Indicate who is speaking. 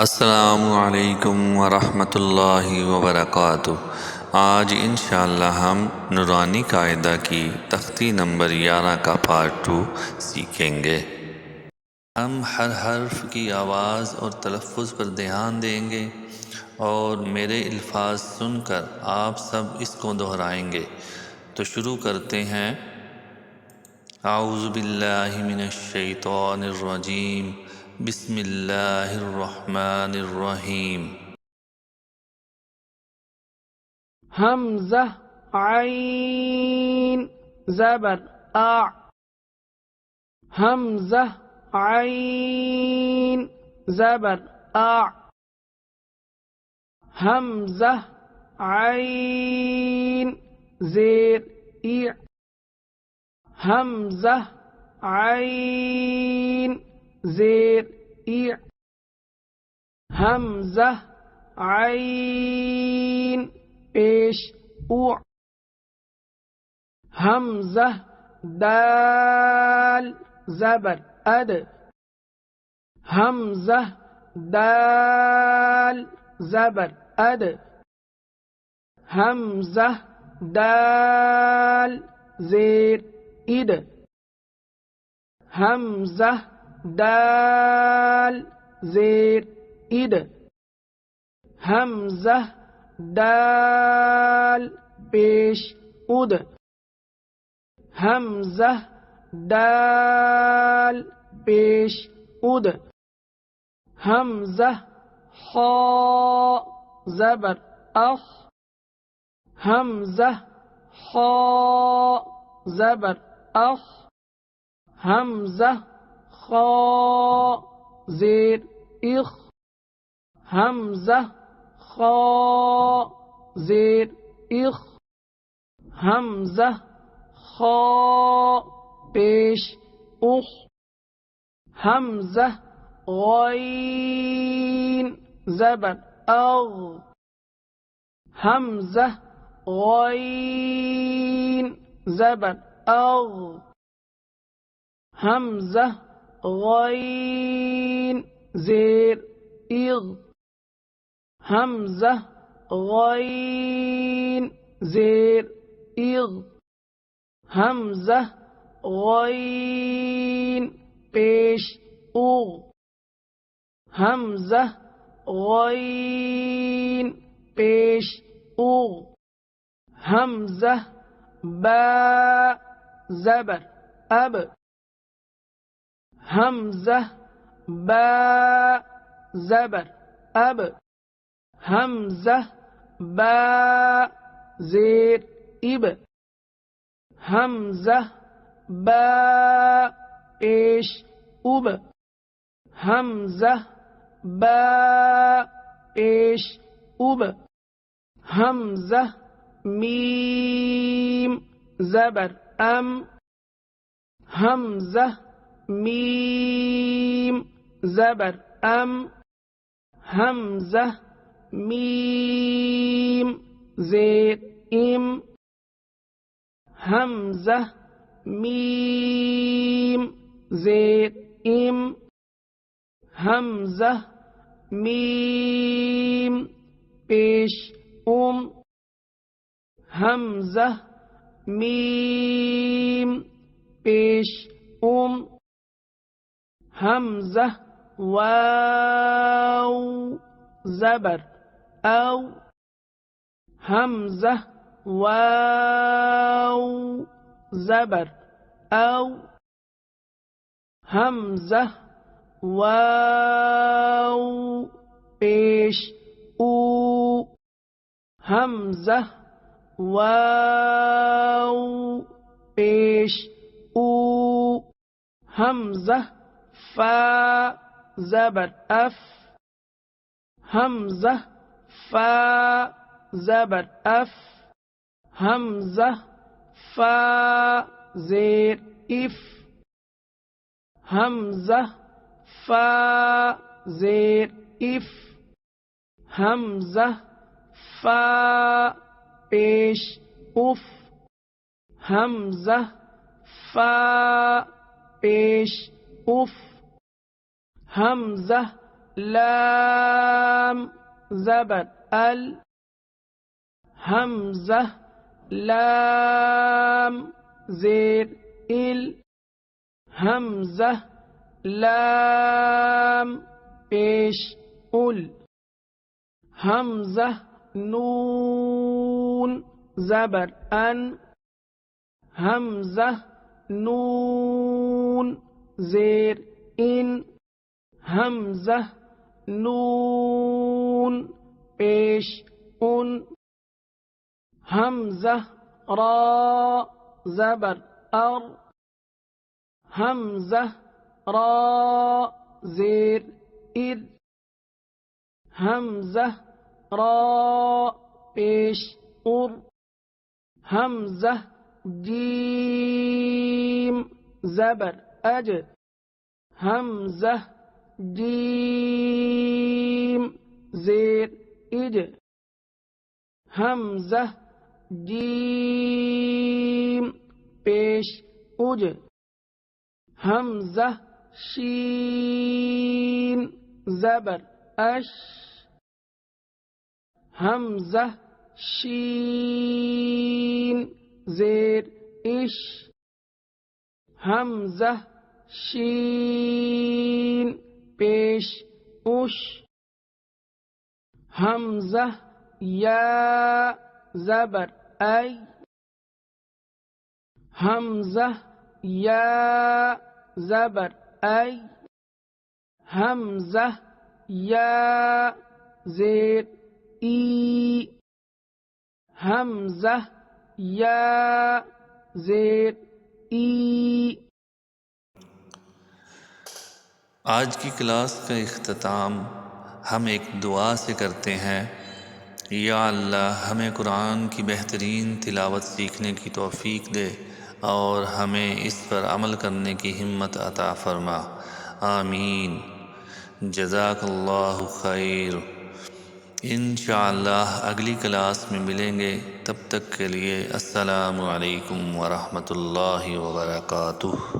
Speaker 1: السلام علیکم ورحمۃ اللہ وبرکاتہ۔ آج انشاءاللہ ہم نورانی قاعدہ کی تختی نمبر 11 کا پارٹ 2 سیکھیں گے۔ ہم ہر حرف کی آواز اور تلفظ پر دھیان دیں گے اور میرے الفاظ سن کر آپ سب اس کو دہرائیں گے۔ تو شروع کرتے ہیں۔ اعوذ باللہ من الشیطان الرجیم، بسم اللہ الرحمن الرحیم۔
Speaker 2: حمزہ عین زبر آ، حمزہ عین زبر آ، حمزہ عین زیر ای، حمزہ عین زیر ای، حمزہ عین پیش او، حمزہ دال زبر اد، حمزہ دال زبر اد، حمزہ دال زیر اد، حمزہ دال زیر اد، حمزہ دال پیش اد، حمزہ دال پیش اد، حمزہ خا زبر اخ، حمزہ خا زبر اخ، حمزہ خا زیر اخ، حمزہ خا زیر اخ، حمزہ خا پیش اخ، حمزہ غین زبر اغ، حمزہ غین زبر اغ، حمزہ غین زیر اغ، حمزہ غین زیر اغ، حمزہ غین پیش اغ، حمزہ غین پیش اغ، حمزہ با زبر اب، حمزہ با زبر اب، حمزہ با زیر اب، حمزہ با پیش اب، حمزہ با پیش اب، حمزہ میم زبر ام، حمزہ میم زبر ام، حمزہ میم زیر ام، حمزہ میم زیر ام، حمزہ میم پیش ام، حمزہ میم پیش ام، حمزہ واو زبر او، حمزہ واو زبر او، حمزہ واو پیش او، حمزہ واو پیش او، حمزہ فا زبر اف، حمزہ فا زبر اف، حمزہ فا زیر اف، حمزہ فا زیر اف، حمزہ فا پیش اف، حمزہ فا پیش اف، حمزہ لام زبر ال حمزہ لام زیر ال حمزہ لام پیش ال حمزہ نون زبر ان حمزہ نون زیر ان حمزہ نون پیش ان حمزہ را زبر ار حمزہ را زیر ار حمزہ را پیش ار حمزہ جیم زبر اج حمزہ جیم زیر اج حمزہ جیم پیش اج حمزہ شین زبر اش حمزہ شین زیر اش حمزہ شین پیش اش حمزہ یا زبر ای حمزہ یا زبر ای حمزہ یا زیر ای حمزہ یا زیر ای.
Speaker 1: آج کی کلاس کا اختتام ہم ایک دعا سے کرتے ہیں. یا اللہ ہمیں قرآن کی بہترین تلاوت سیکھنے کی توفیق دے اور ہمیں اس پر عمل کرنے کی ہمت عطا فرما. آمین. جزاک اللہ خیر. انشاءاللہ اگلی کلاس میں ملیں گے. تب تک کے لیے السلام علیکم ورحمۃ اللہ وبرکاتہ.